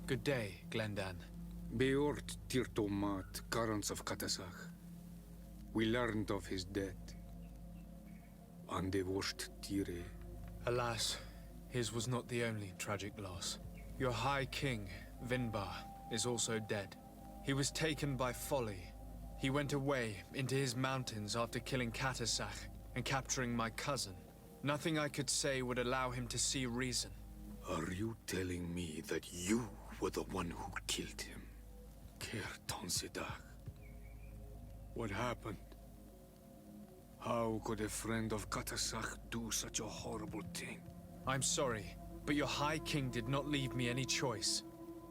Good day, Glendan. Beort Tirtomat, Karans of Katasach. We learned of his death. Andevorst Tire. Alas, his was not the only tragic loss. Your High King, Vinbar, is also dead. He was taken by folly. He went away into his mountains after killing Katasach and capturing my cousin. Nothing I could say would allow him to see reason. Are you telling me that you were the one who killed him? Kertonsidach. What happened? How could a friend of Katasach do such a horrible thing? I'm sorry, but your High King did not leave me any choice.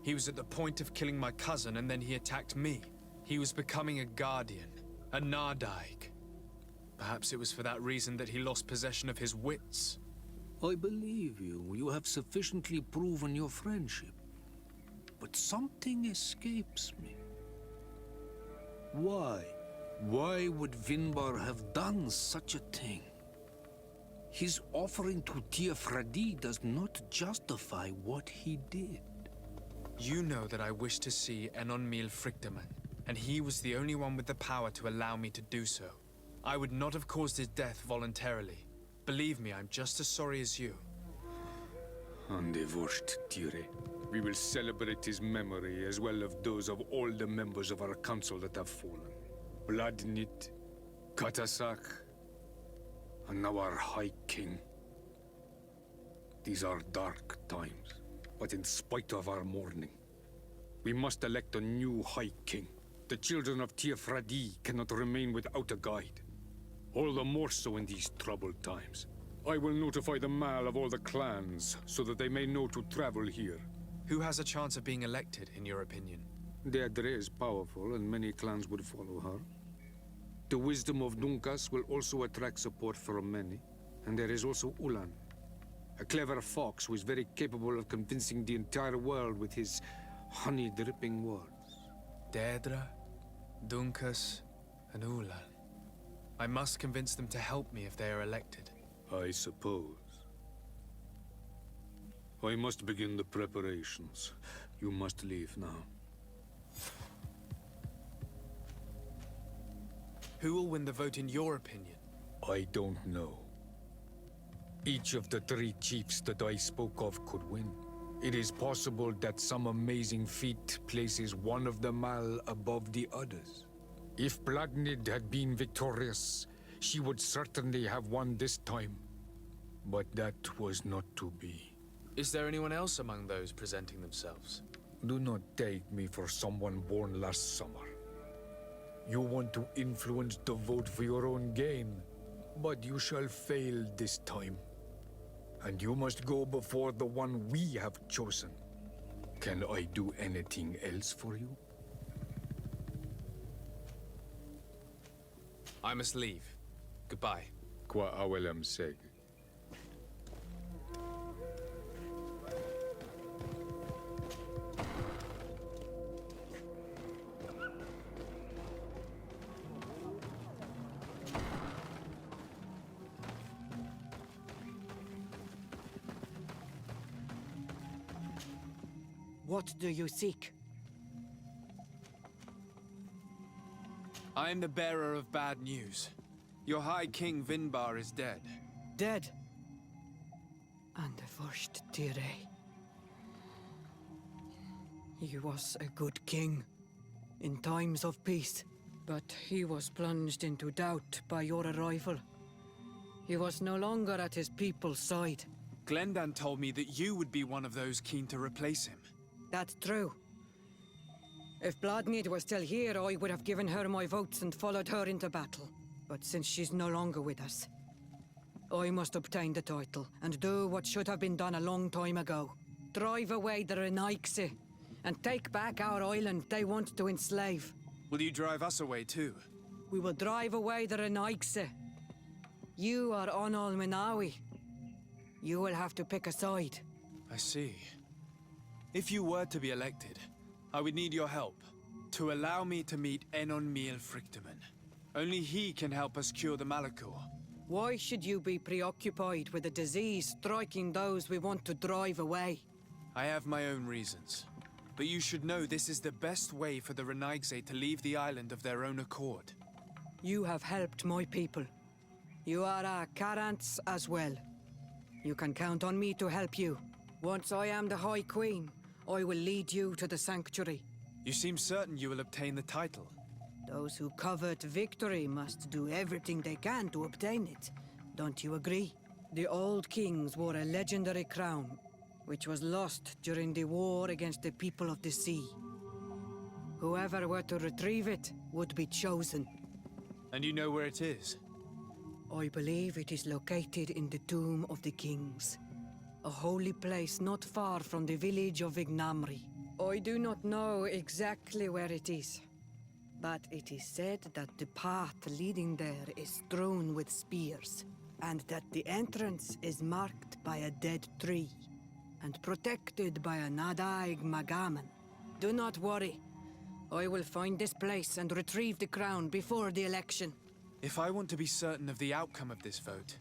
He was at the point of killing my cousin and then he attacked me. He was becoming a guardian, a Nardaig. Perhaps it was for that reason that he lost possession of his wits. I believe you. You have sufficiently proven your friendship. But something escapes me. Why? Why would Vinbar have done such a thing? His offering to Tiafradi does not justify what he did. You know that I wish to see Enonmil Frichtemann, and he was the only one with the power to allow me to do so. I would not have caused his death voluntarily. Believe me, I'm just as sorry as you. Andevorst Tire. We will celebrate his memory as well as those of all the members of our council that have fallen. Vladnit, Katasach, and now our High King. These are dark times, but in spite of our mourning, we must elect a new High King. The children of Tiafradi cannot remain without a guide. All the more so in these troubled times. I will notify the Mal of all the clans, so that they may know to travel here. Who has a chance of being elected, in your opinion? Deirdre is powerful, and many clans would follow her. The wisdom of Dunkas will also attract support from many. And there is also Ulan, a clever fox who is very capable of convincing the entire world with his honey-dripping words. Deirdre, Dunkas, and Ulan. I must convince them to help me if they are elected. I suppose. I must begin the preparations. You must leave now. Who will win the vote in your opinion? I don't know. Each of the three chiefs that I spoke of could win. It is possible that some amazing feat places one of the Mal above the others. If Bladnid had been victorious, she would certainly have won this time. But that was not to be. Is there anyone else among those presenting themselves? Do not take me for someone born last summer. You want to influence the vote for your own gain, but you shall fail this time. And you must go before the one we have chosen. Can I do anything else for you? I must leave. Goodbye. Qua awelem seg. What do you seek? I am the bearer of bad news. Your High King Vinbar is dead. Dead. And the first Tire. He was a good king in times of peace, but he was plunged into doubt by your arrival. He was no longer at his people's side. Glendan told me that you would be one of those keen to replace him. That's true. If Bladnid were still here, I would have given her my votes and followed her into battle. But since she's no longer with us, I must obtain the title and do what should have been done a long time ago. Drive away the Renaigse and take back our island they want to enslave. Will you drive us away too? We will drive away the Renaigse. You are Onal Minawi. You will have to pick a side. I see. If you were to be elected, I would need your help to allow me to meet Enonmil Frichtemann. Only he can help us cure the Malachor. Why should you be preoccupied with a disease striking those we want to drive away? I have my own reasons. but you should know this is the best way for the Renaigse to leave the island of their own accord. You have helped my people. You are our Karants as well. You can count on me to help you. Once I am the High Queen, I will lead you to the sanctuary. You seem certain you will obtain the title. Those who covet victory must do everything they can to obtain it. Don't you agree? The old kings wore a legendary crown, which was lost during the war against the people of the sea. Whoever were to retrieve it would be chosen. And you know where it is? I believe it is located in the Tomb of the Kings, a holy place not far from the village of Ignamri. I do not know exactly where it is, but it is said that the path leading there is strewn with spears, and that the entrance is marked by a dead tree, and protected by a Nadaig Magaman. Do not worry. I will find this place and retrieve the crown before the election. If I want to be certain of the outcome of this vote,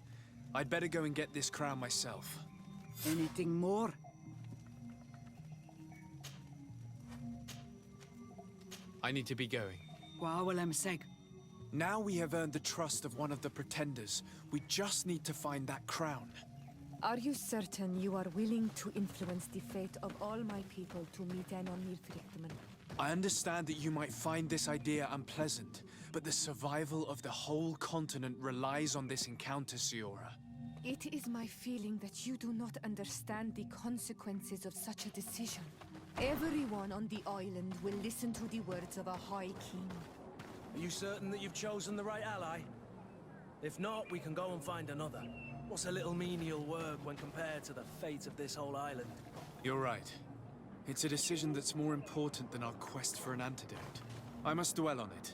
I'd better go and get this crown myself. Anything more? I need to be going. Gwawalem-seg. Now we have earned the trust of one of the pretenders. We just need to find that crown. Are you certain you are willing to influence the fate of all my people to meet an onirfriktman? I understand that you might find this idea unpleasant, but the survival of the whole continent relies on this encounter, Siora. It is my feeling that you do not understand the consequences of such a decision. Everyone on the island will listen to the words of a High King. Are you certain that you've chosen the right ally? If not, we can go and find another. What's a little menial work when compared to the fate of this whole island? You're right. It's a decision that's more important than our quest for an antidote. I must dwell on it.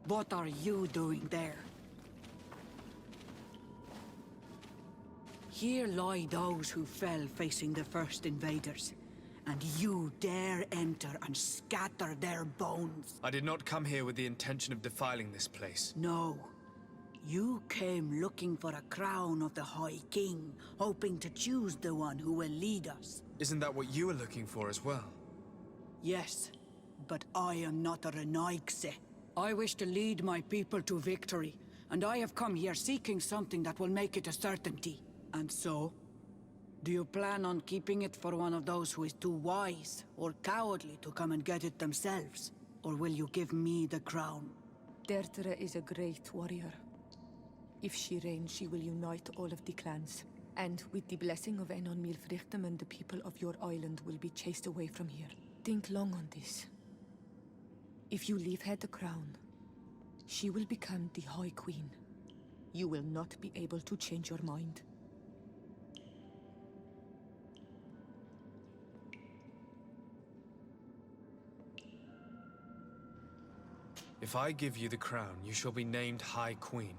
What are you doing there? Here lie those who fell facing the first invaders, and you dare enter and scatter their bones. I did not come here with the intention of defiling this place. No. You came looking for a crown of the High King, hoping to choose the one who will lead us. Isn't that what you were looking for as well? Yes, but I am not a Renaigse. I wish to lead my people to victory, and I have come here seeking something that will make it a certainty. And so, do you plan on keeping it for one of those who is too wise or cowardly to come and get it themselves? Or will you give me the crown? Deirdre is a great warrior. If she reigns, she will unite all of the clans. And with the blessing of Enon Milfrichteman, the people of your island will be chased away from here. Think long on this. If you leave her the crown, she will become the High Queen. You will not be able to change your mind. If I give you the crown, you shall be named High Queen.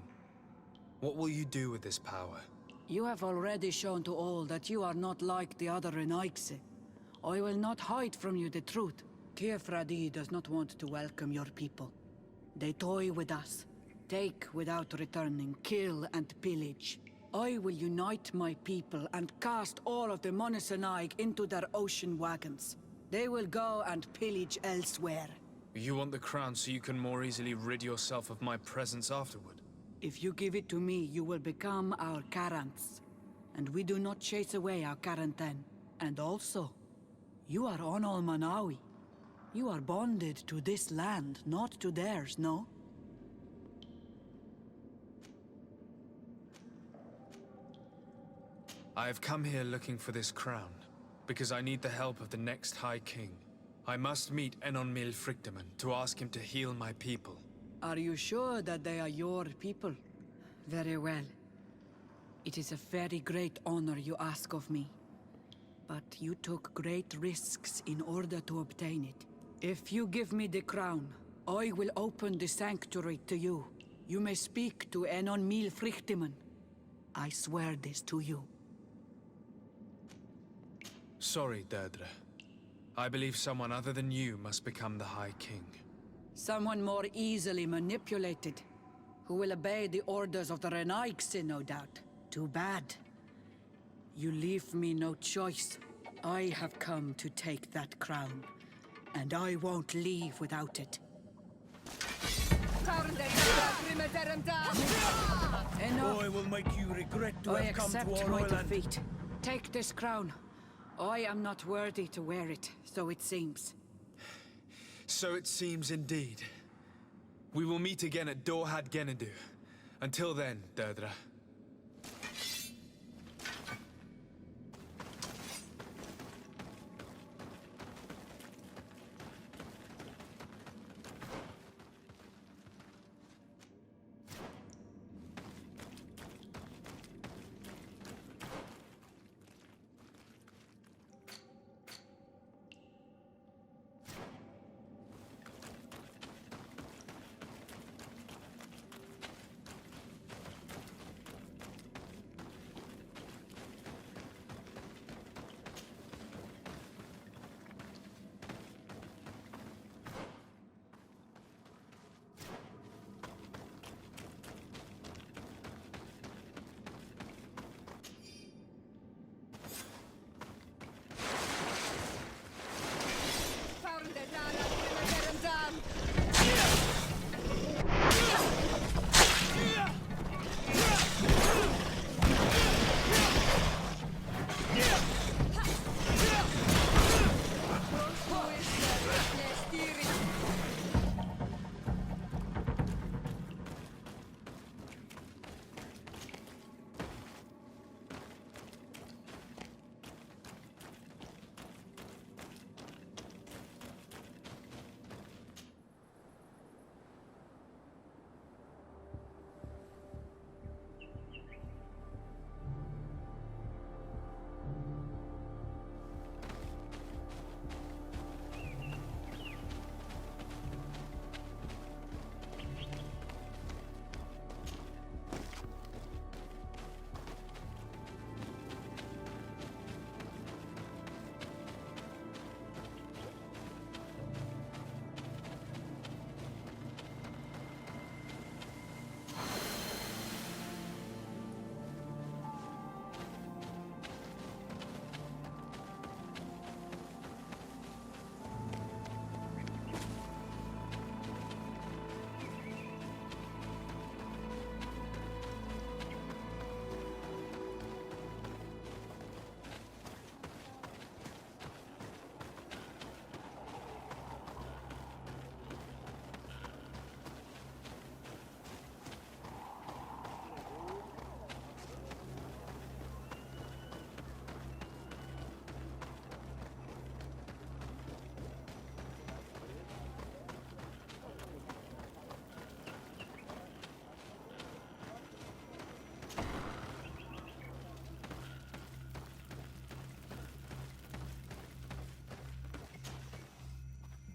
What will you do with this power? You have already shown to all that you are not like the other Renaigse. I will not hide from you the truth. Kefradi does not want to welcome your people. They toy with us, take without returning, kill and pillage. I will unite my people and cast all of the Monesenaig into their ocean wagons. They will go and pillage elsewhere. You want the crown so you can more easily rid yourself of my presence afterward? If you give it to me, you will become our Karants. And we do not chase away our Karanten. And also, you are Onol Manawi. You are bonded to this land, not to theirs, no? I have come here looking for this crown, because I need the help of the next High King. I must meet Enon Milfrichteman to ask him to heal my people. Are you sure that they are your people? Very well. It is a very great honor you ask of me. But you took great risks in order to obtain it. If you give me the crown, I will open the sanctuary to you. You may speak to Enon Milfrichteman. I swear this to you. Sorry, Deirdre. I believe someone other than you must become the High King. Someone more easily manipulated, who will obey the orders of the Renaigse, no doubt. Too bad. You leave me no choice. I have come to take that crown, and I won't leave without it. Enough! Boy will make you regret to I have come to accept our my island. defeat. Take this crown. I am not worthy to wear it, so it seems. So it seems indeed. We will meet again at Dorhad Genadu. Until then, Deirdre.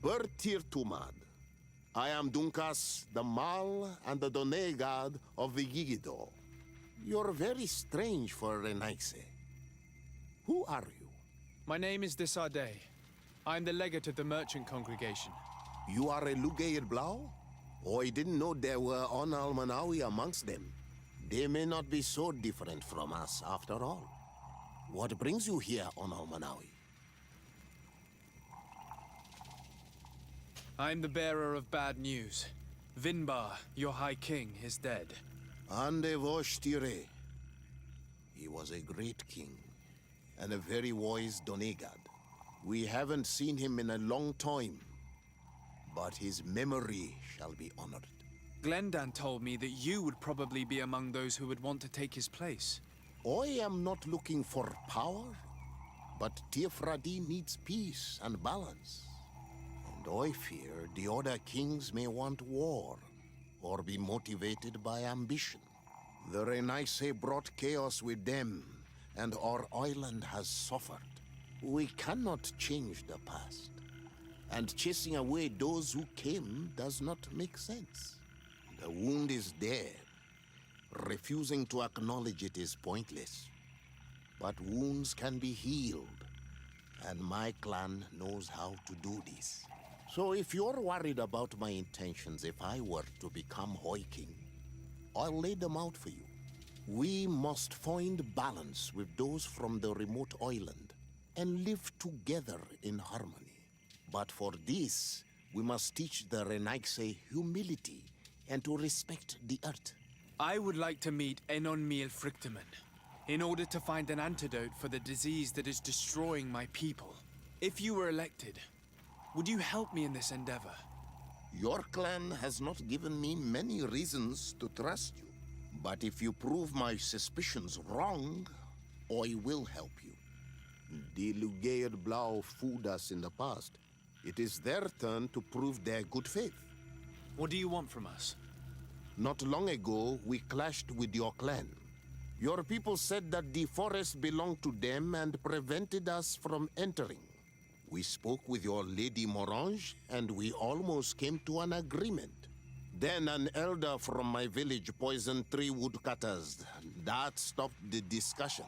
Bertir Tumad. I am Dunkas, the Mal and the Donegad of the Yigido. You're very strange for Renaise. Who are you? My name is Desardet. I'm the legate of the merchant congregation. You are a Lugaid Blau? Oh, I didn't know there were On Almanawi amongst them. They may not be so different from us after all. What brings you here, On Almanawi? I'm the bearer of bad news. Vinbar, your High King, is dead. Ande Voshtire. He was a great king, and a very wise Donegad. We haven't seen him in a long time, but his memory shall be honored. Glendan told me that you would probably be among those who would want to take his place. I am not looking for power, but Tifradi needs peace and balance. And I fear the other kings may want war, or be motivated by ambition. The Renaise brought chaos with them, and our island has suffered. We cannot change the past, and chasing away those who came does not make sense. The wound is there. Refusing to acknowledge it is pointless. But wounds can be healed, and my clan knows how to do this. So if you're worried about my intentions if I were to become Hoi King, I'll lay them out for you. We must find balance with those from the remote island and live together in harmony. But for this, we must teach the Renaise humility and to respect the earth. I would like to meet Enon Miel Frichteman in order to find an antidote for the disease that is destroying my people. If you were elected, would you help me in this endeavor? Your clan has not given me many reasons to trust you. But if you prove my suspicions wrong, I will help you. The Lugaid Blau fooled us in the past. It is their turn to prove their good faith. What do you want from us? Not long ago, we clashed with your clan. Your people said that the forest belonged to them and prevented us from entering. We spoke with your Lady Morange, and we almost came to an agreement. Then an elder from my village poisoned 3 woodcutters. That stopped the discussions.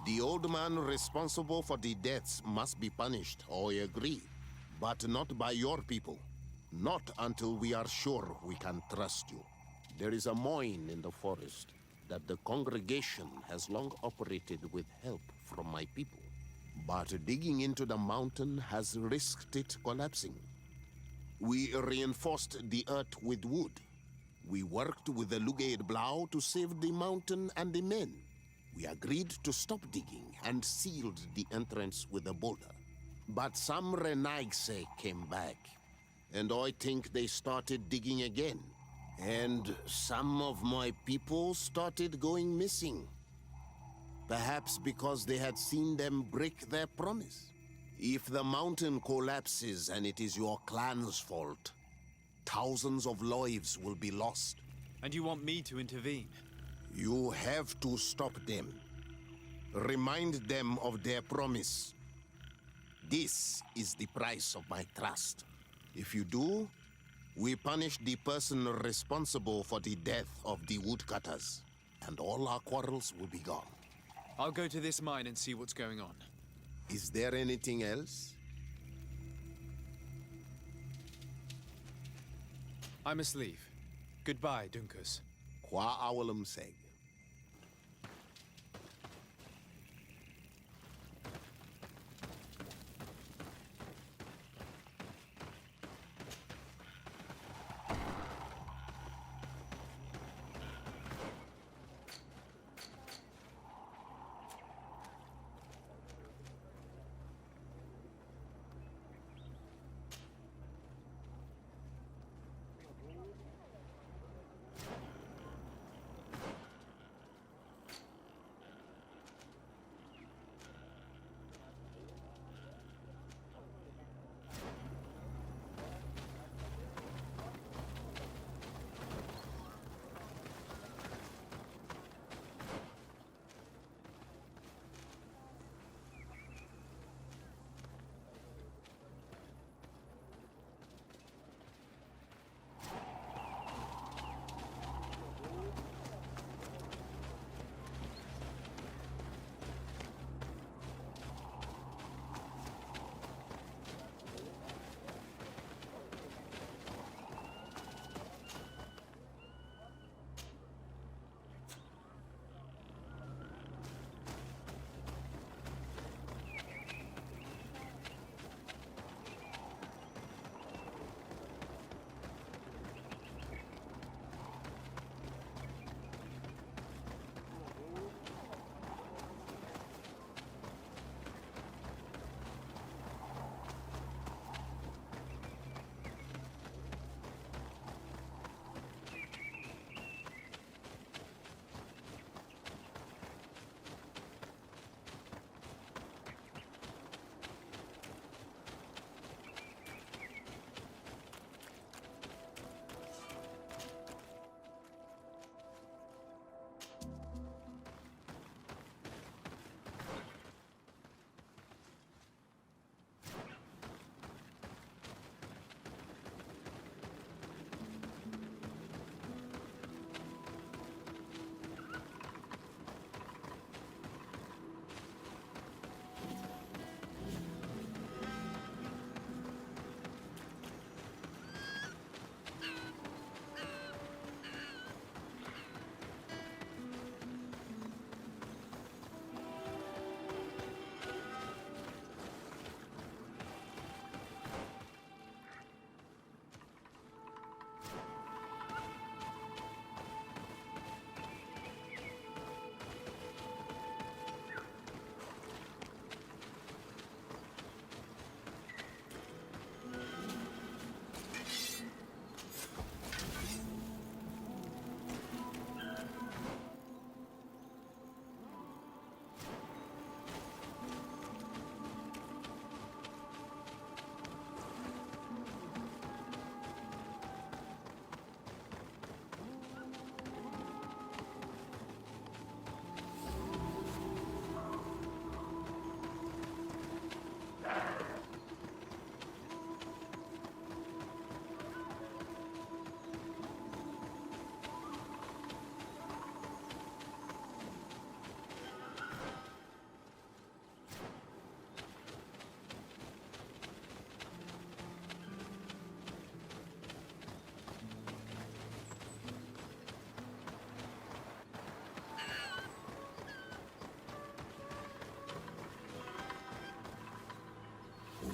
The old man responsible for the deaths must be punished, I agree. But not by your people. Not until we are sure we can trust you. There is a mine in the forest that the congregation has long operated with help from my people. But digging into the mountain has risked it collapsing. We reinforced the earth with wood. We worked with the Lugaid Blau to save the mountain and the men. We agreed to stop digging and sealed the entrance with a boulder. But some Renaise came back, and I think they started digging again. And some of my people started going missing. Perhaps because they had seen them break their promise. If the mountain collapses and it is your clan's fault, thousands of lives will be lost. And you want me to intervene? You have to stop them. Remind them of their promise. This is the price of my trust. If you do, we punish the person responsible for the death of the woodcutters, and all our quarrels will be gone. I'll go to this mine and see what's going on. Is there anything else? I must leave. Goodbye, Dunkus. Qua awalum seg.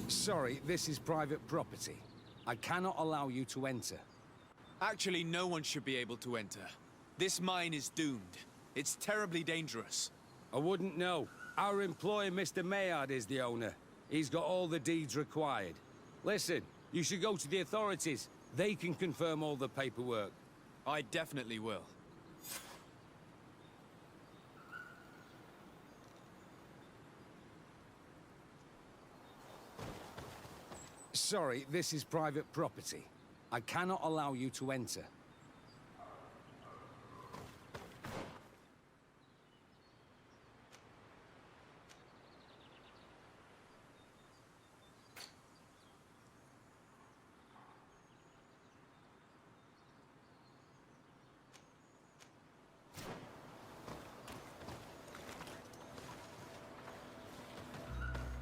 Sorry, this is private property. I cannot allow you to enter. Actually, no one should be able to enter. This mine is doomed. It's terribly dangerous. I wouldn't know. Our employee, Mr. Maillard, is the owner. He's got all the deeds required. Listen, you should go to the authorities. They can confirm all the paperwork. I definitely will. Sorry, this is private property. I cannot allow you to enter.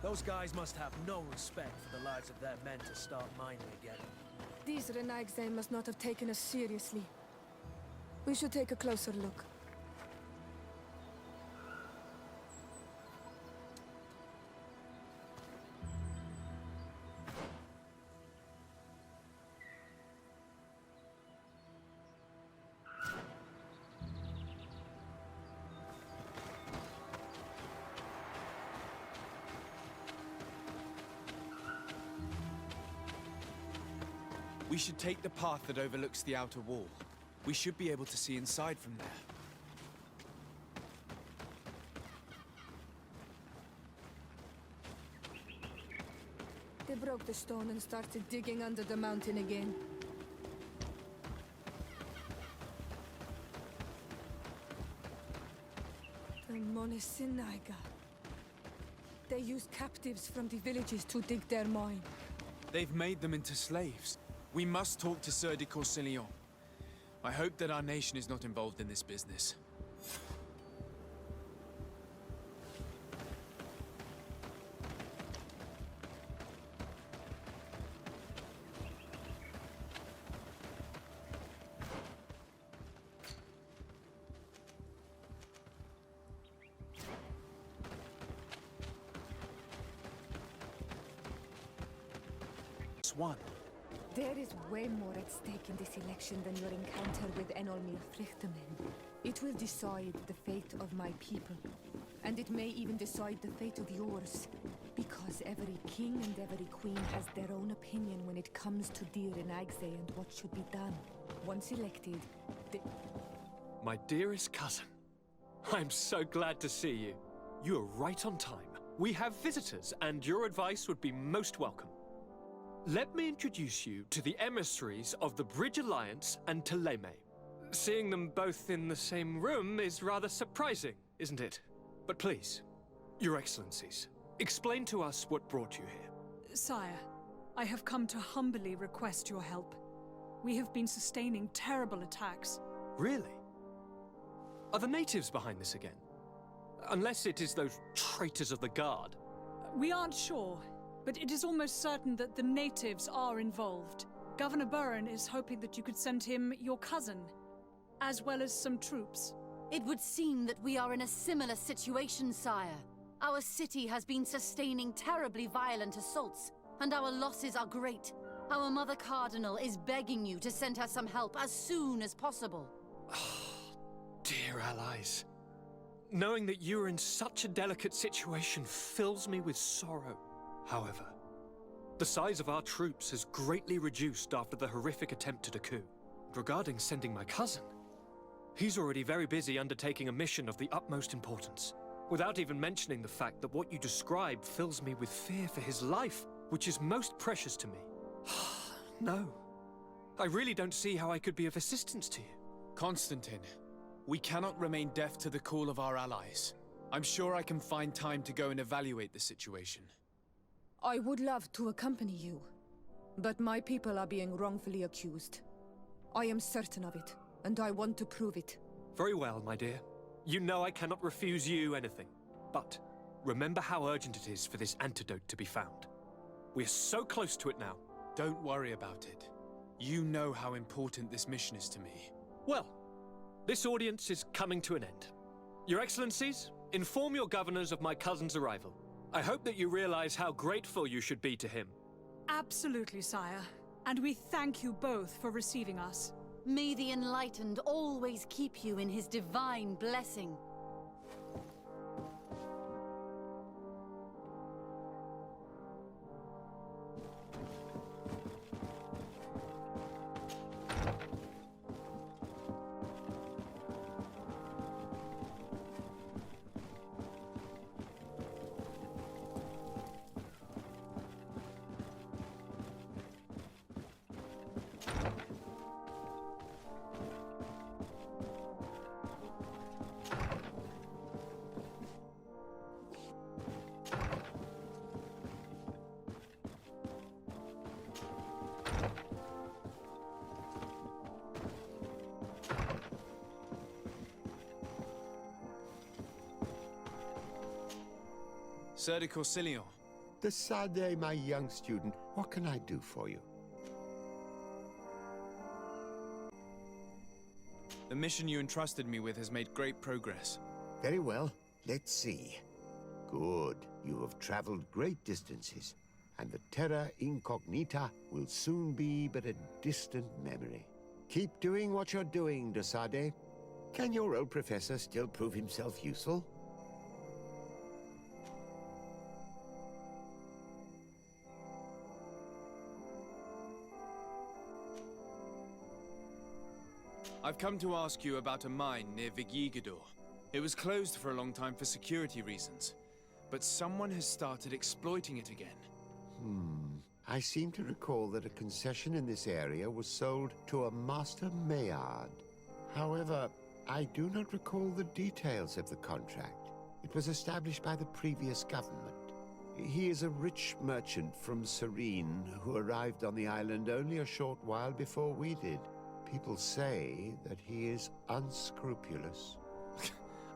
Those guys must have no respect for the lives of their men to start mining again. These Renagse must not have taken us seriously. We should take a closer look. We should take the path that overlooks the outer wall. We should be able to see inside from there. They broke the stone and started digging under the mountain again. The Monesinaga. They used captives from the villages to dig their mine. They've made them into slaves. We must talk to Sieur de Courcillon. I hope that our nation is not involved in this business. One. There is way more at stake in this election than your encounter with Enolmir Frichtemen. It will decide the fate of my people. And it may even decide the fate of yours. Because every king and every queen has their own opinion when it comes to Dir Renagse and what should be done. Once elected, My dearest cousin, I'm so glad to see you. You are right on time. We have visitors, and your advice would be most welcome. Let me introduce you to the emissaries of the Bridge Alliance and Teleme. Seeing them both in the same room is rather surprising, isn't it? But please, Your Excellencies, explain to us what brought you here. Sire, I have come to humbly request your help. We have been sustaining terrible attacks. Really? Are the natives behind this again? Unless it is those traitors of the Guard. We aren't sure, but it is almost certain that the natives are involved. Governor Burren is hoping that you could send him your cousin, as well as some troops. It would seem that we are in a similar situation, sire. Our city has been sustaining terribly violent assaults, and our losses are great. Our Mother Cardinal is begging you to send her some help as soon as possible. Dear allies, knowing that you are in such a delicate situation fills me with sorrow. However, the size of our troops has greatly reduced after the horrific attempt at a coup. Regarding sending my cousin, he's already very busy undertaking a mission of the utmost importance, without even mentioning the fact that what you describe fills me with fear for his life, which is most precious to me. No, I really don't see how I could be of assistance to you. Constantine, we cannot remain deaf to the call of our allies. I'm sure I can find time to go and evaluate the situation. I would love to accompany you, but my people are being wrongfully accused. I am certain of it, and I want to prove it. Very well, my dear. You know I cannot refuse you anything. But remember how urgent it is for this antidote to be found. We're so close to it now. Don't worry about it. You know how important this mission is to me. Well, this audience is coming to an end. Your Excellencies, inform your governors of my cousin's arrival. I hope that you realize how grateful you should be to him. Absolutely, sire. And we thank you both for receiving us. May the Enlightened always keep you in his divine blessing. Sir de Corsilion. Sade, my young student, what can I do for you? The mission you entrusted me with has made great progress. Very well. Let's see. Good. You have traveled great distances, and the terra incognita will soon be but a distant memory. Keep doing what you're doing, Sade. Can your old professor still prove himself useful? I've come to ask you about a mine near Vigigador. It was closed for a long time for security reasons, but someone has started exploiting it again. I seem to recall that a concession in this area was sold to a Master Maillard. However, I do not recall the details of the contract. It was established by the previous government. He is a rich merchant from Serene who arrived on the island only a short while before we did. People say that he is unscrupulous.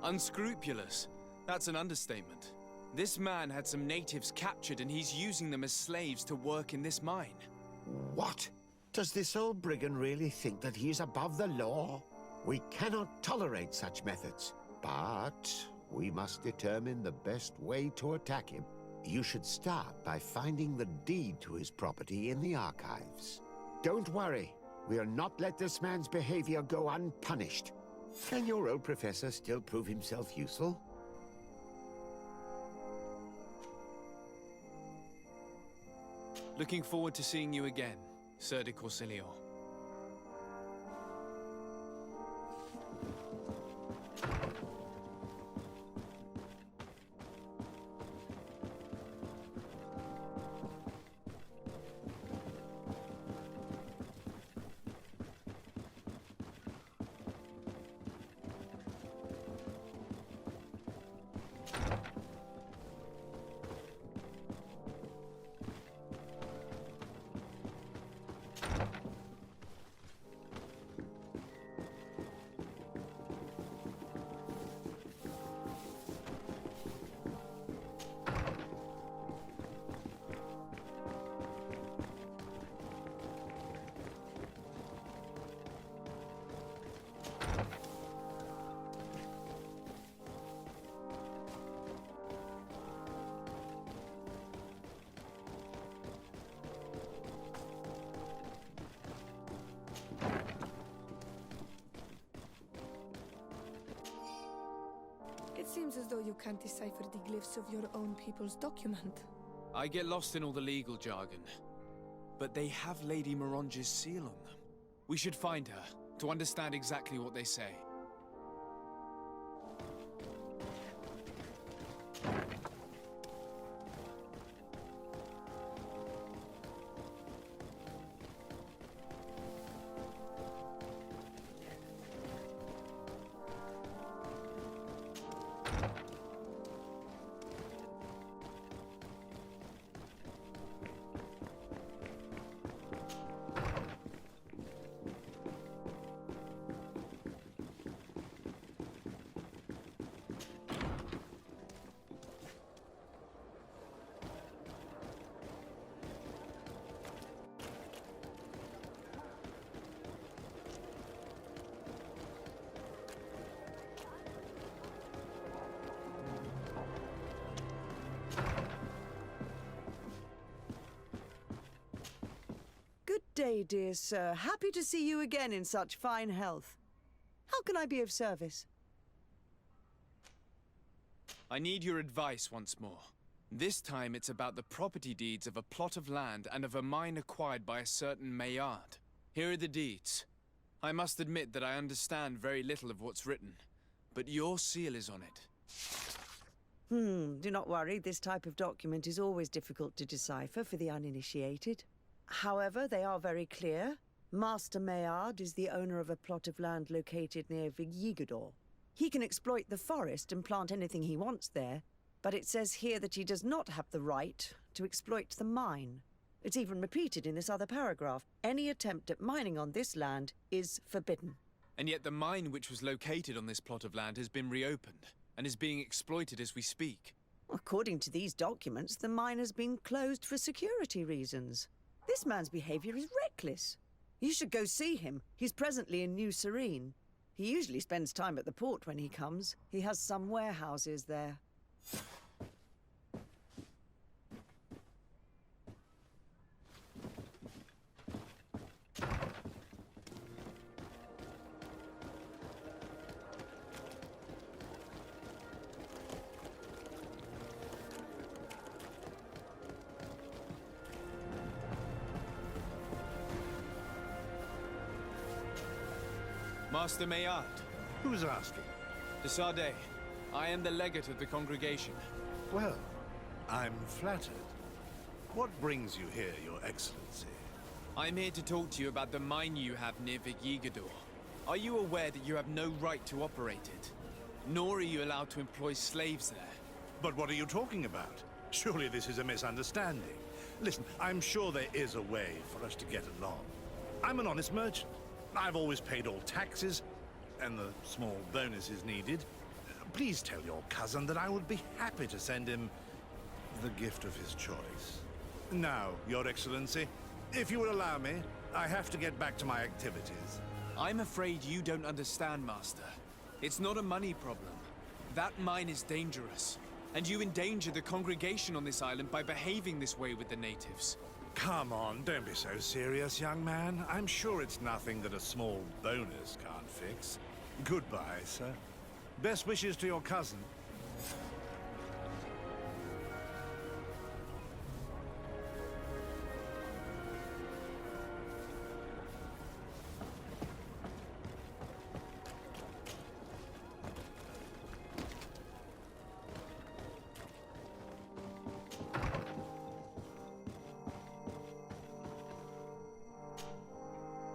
Unscrupulous? That's an understatement. This man had some natives captured and he's using them as slaves to work in this mine. What? Does this old brigand really think that he is above the law? We cannot tolerate such methods, but we must determine the best way to attack him. You should start by finding the deed to his property in the archives. Don't worry. We'll not let this man's behavior go unpunished. Can your old professor still prove himself useful? Looking forward to seeing you again, Sir de Corsilion. It seems as though you can't decipher the glyphs of your own people's document. I get lost in all the legal jargon, but they have Lady Morange's seal on them. We should find her, to understand exactly what they say. day, dear sir. Happy to see you again in such fine health. How can I be of service? I need your advice once more. This time it's about the property deeds of a plot of land and of a mine acquired by a certain Maillard. Here are the deeds. I must admit that I understand very little of what's written, but your seal is on it. Do not worry, this type of document is always difficult to decipher for the uninitiated. However, they are very clear. Master Maillard is the owner of a plot of land located near Vigyigador. He can exploit the forest and plant anything he wants there, but it says here that he does not have the right to exploit the mine. It's even repeated in this other paragraph. Any attempt at mining on this land is forbidden. And yet the mine which was located on this plot of land has been reopened and is being exploited as we speak. According to these documents, the mine has been closed for security reasons. This man's behavior is reckless. You should go see him. He's presently in New Serene. He usually spends time at the port when he comes. He has some warehouses there. Master Maillard. Who's asking? De Sardet. I am the legate of the congregation. Well, I'm flattered. What brings you here, Your Excellency? I'm here to talk to you about the mine you have near Vigyigador. Are you aware that you have no right to operate it? Nor are you allowed to employ slaves there. But what are you talking about? Surely this is a misunderstanding. Listen, I'm sure there is a way for us to get along. I'm an honest merchant. I've always paid all taxes, and the small bonuses needed. Please tell your cousin that I would be happy to send him the gift of his choice. Now, Your Excellency, if you will allow me, I have to get back to my activities. I'm afraid you don't understand, Master. It's not a money problem. That mine is dangerous, and you endanger the congregation on this island by behaving this way with the natives. Come on, don't be so serious, young man. I'm sure it's nothing that a small bonus can't fix. Goodbye, sir. Best wishes to your cousin.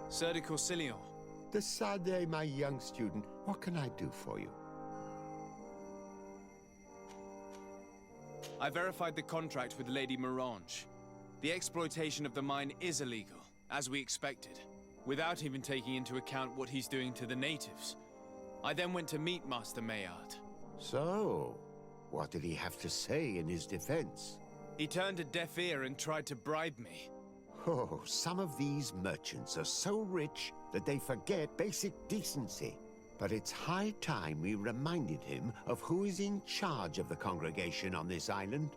Sir de Corsilion. De Sardet, my young student, what can I do for you? I verified the contract with Lady Morange. The exploitation of the mine is illegal, as we expected, without even taking into account what he's doing to the natives. I then went to meet Master Maillard. So, what did he have to say in his defense? He turned a deaf ear and tried to bribe me. Oh, some of these merchants are so rich that they forget basic decency. But it's high time we reminded him of who is in charge of the congregation on this island.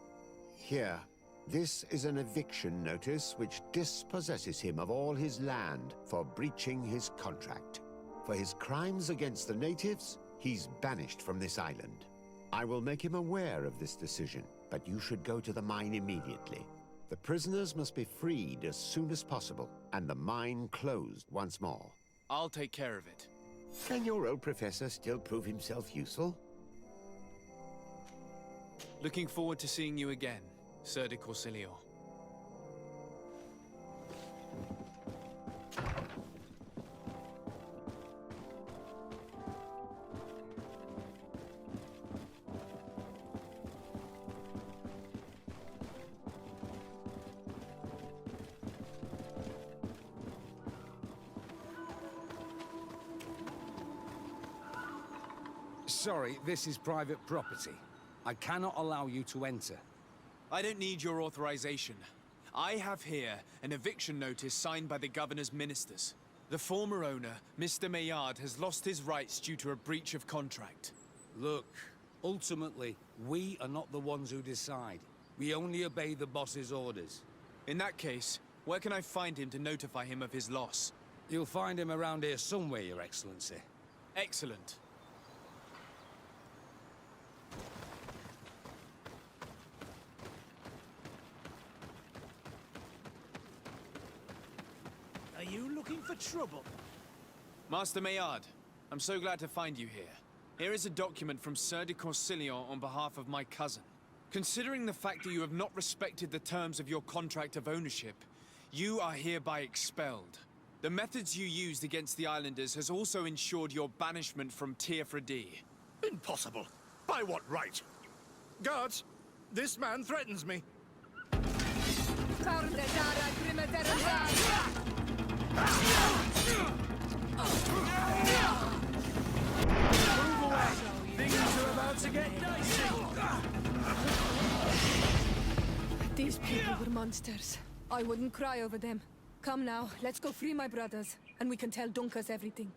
Here, this is an eviction notice which dispossesses him of all his land for breaching his contract. For his crimes against the natives, he's banished from this island. I will make him aware of this decision, but you should go to the mine immediately. The prisoners must be freed as soon as possible, and the mine closed once more. I'll take care of it. Can your old professor still prove himself useful? Looking forward to seeing you again, Sir de Corsilion. Sorry, this is private property. I cannot allow you to enter. I don't need your authorization. I have here an eviction notice signed by the governor's ministers. The former owner, Mr. Maillard, has lost his rights due to a breach of contract. Look, ultimately, we are not the ones who decide. We only obey the boss's orders. In that case, Where can I find him to notify him of his loss? You'll find him around here somewhere, Your Excellency. Excellent. Are you looking for trouble? Master Maillard, I'm so glad to find you here. Here is a document from Sir de Corsillon on behalf of my cousin. Considering the fact that you have not respected the terms of your contract of ownership, you are hereby expelled. The methods you used against the islanders has also ensured your banishment from Tearfredi. Impossible. By what right? Guards, this man threatens me. Move away! Things are about to get dicey! These people were monsters. I wouldn't cry over them. Come now, let's go free my brothers, and we can tell Dunkas everything.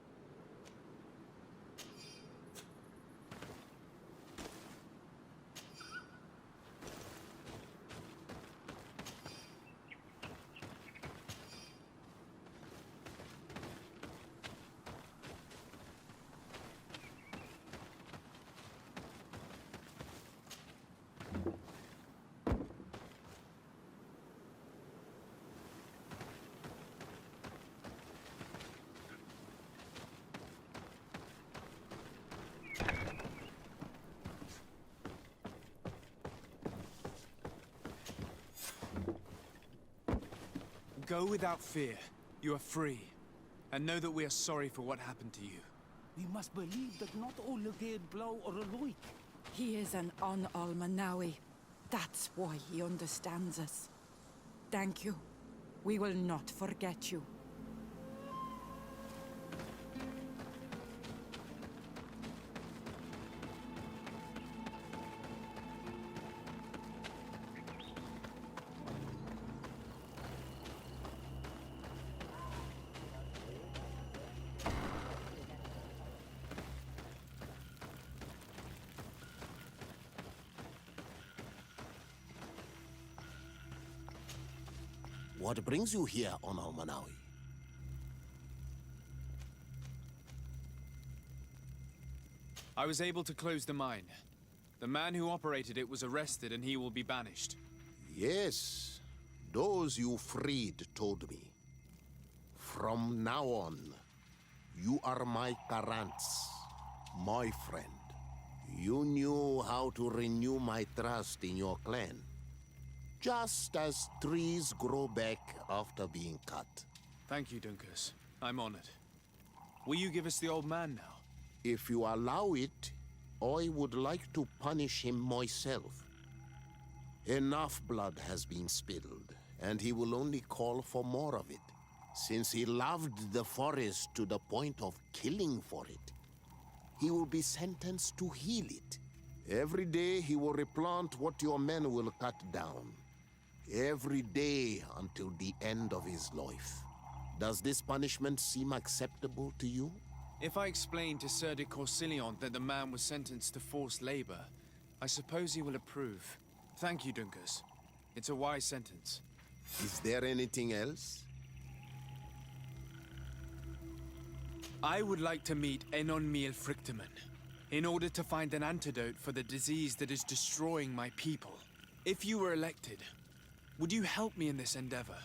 Go without fear. You are free. And know that we are sorry for what happened to you. We must believe that not all Legade Blow or alike. He is an Almanawi. That's why he understands us. Thank you. We will not forget you. What brings you here on Almanawi? I was able to close the mine. The man who operated it was arrested and he will be banished. Yes, those you freed told me. From now on, you are my Karants, my friend. You knew how to renew my trust in your clan. Just as trees grow back after being cut. Thank you, Dunkas. I'm honored. Will you give us the old man now? If you allow it, I would like to punish him myself. Enough blood has been spilled, and he will only call for more of it, since he loved the forest to the point of killing for it. He will be sentenced to heal it. Every day he will replant what your men will cut down. Every day until the end of his life. Does this punishment seem acceptable to you? If I explain to Sir de Corsillon that the man was sentenced to forced labor, I suppose he will approve. Thank you, Dunkas. It's a wise sentence. Is there anything else? I would like to meet Enon Miel Frichtemann, in order to find an antidote for the disease that is destroying my people. If you were elected, would you help me in this endeavor?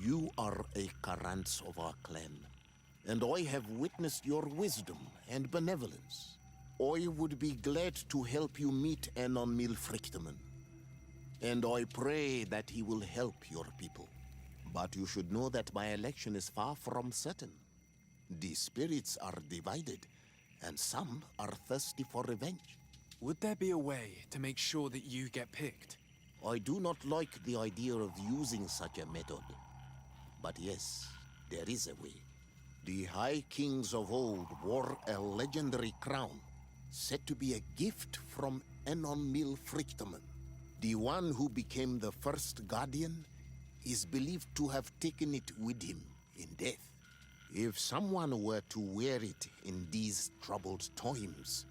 You are a Karants of our clan, and I have witnessed your wisdom and benevolence. I would be glad to help you meet Enon Miel Frichtemann, and I pray that he will help your people. But you should know that my election is far from certain. The spirits are divided, and some are thirsty for revenge. Would there be a way to make sure that you get picked? I do not like the idea of using such a method. But yes, there is a way. The High Kings of old wore a legendary crown, said to be a gift from Enon Miel Frichtemann. The one who became the first Guardian is believed to have taken it with him in death. If someone were to wear it in these troubled times,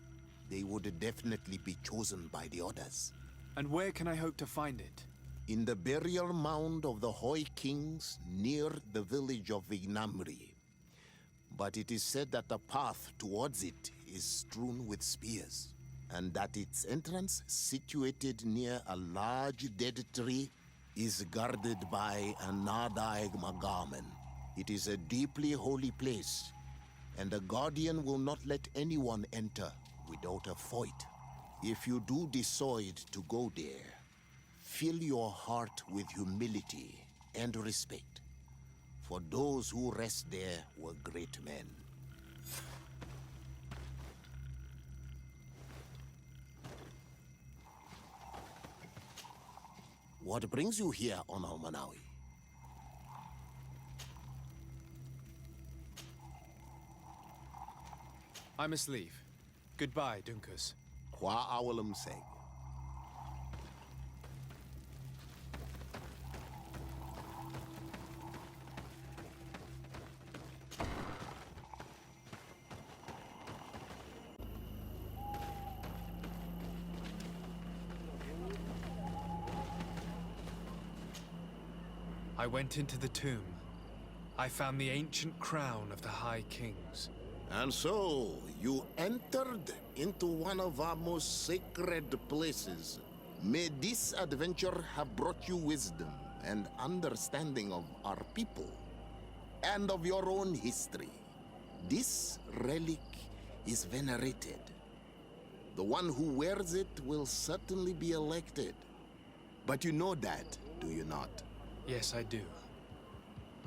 they would definitely be chosen by the others. And where can I hope to find it? In the burial mound of the Hoi Kings near the village of Vignamri. But it is said that the path towards it is strewn with spears, and that its entrance, situated near a large dead tree, is guarded by a Nadaig Magamen. It is a deeply holy place, and the Guardian will not let anyone enter without a fight. If you do decide to go there, fill your heart with humility and respect, for those who rest there were great men. What brings you here on Almanawi? I must leave. Goodbye, Dunkus. Qua awalam seg. I went into the tomb. I found the ancient crown of the High Kings. And so, you entered into one of our most sacred places. May this adventure have brought you wisdom and understanding of our people and of your own history. This relic is venerated. The one who wears it will certainly be elected. But you know that, do you not? Yes, I do.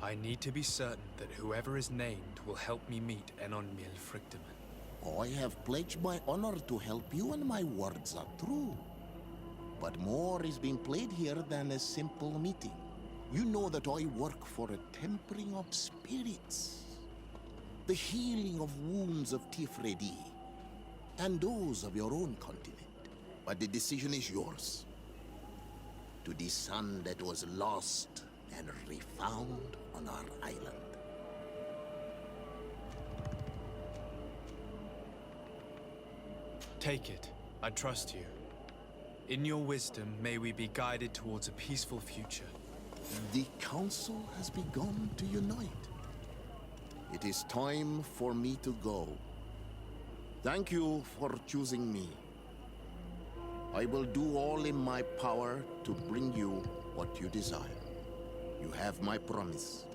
I need to be certain that whoever is named will help me meet Enonmil Frichtemann. I have pledged my honor to help you, and my words are true. But more is being played here than a simple meeting. You know that I work for a tempering of spirits, the healing of wounds of Tifredi, and those of your own continent. But the decision is yours. To the son that was lost and refound on our island. Take it. I trust you. In your wisdom, may we be guided towards a peaceful future. The council has begun to unite. It is time for me to go. Thank you for choosing me. I will do all in my power to bring you what you desire. You have my promise.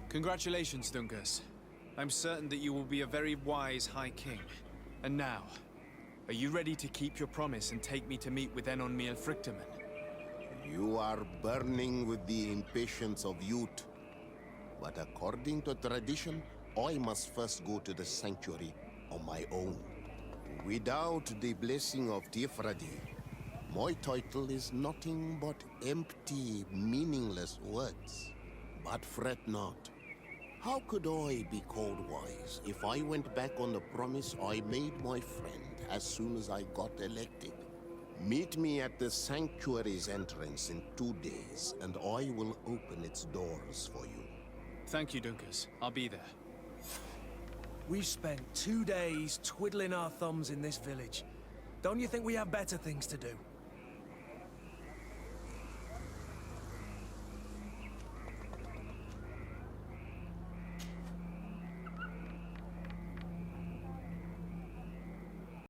Congratulations, Dunkus. I'm certain that you will be a very wise High King. And now, are you ready to keep your promise and take me to meet with Enonmil Frichtemann? You are burning with the impatience of youth. But according to tradition, I must first go to the sanctuary on my own. Without the blessing of Tifradi, my title is nothing but empty, meaningless words. But fret not. How could I be called wise if I went back on the promise I made my friend as soon as I got elected? Meet me at the sanctuary's entrance in 2 days, and I will open its doors for you. Thank you, Dunkus. I'll be there. We've spent 2 days twiddling our thumbs in this village. Don't you think we have better things to do?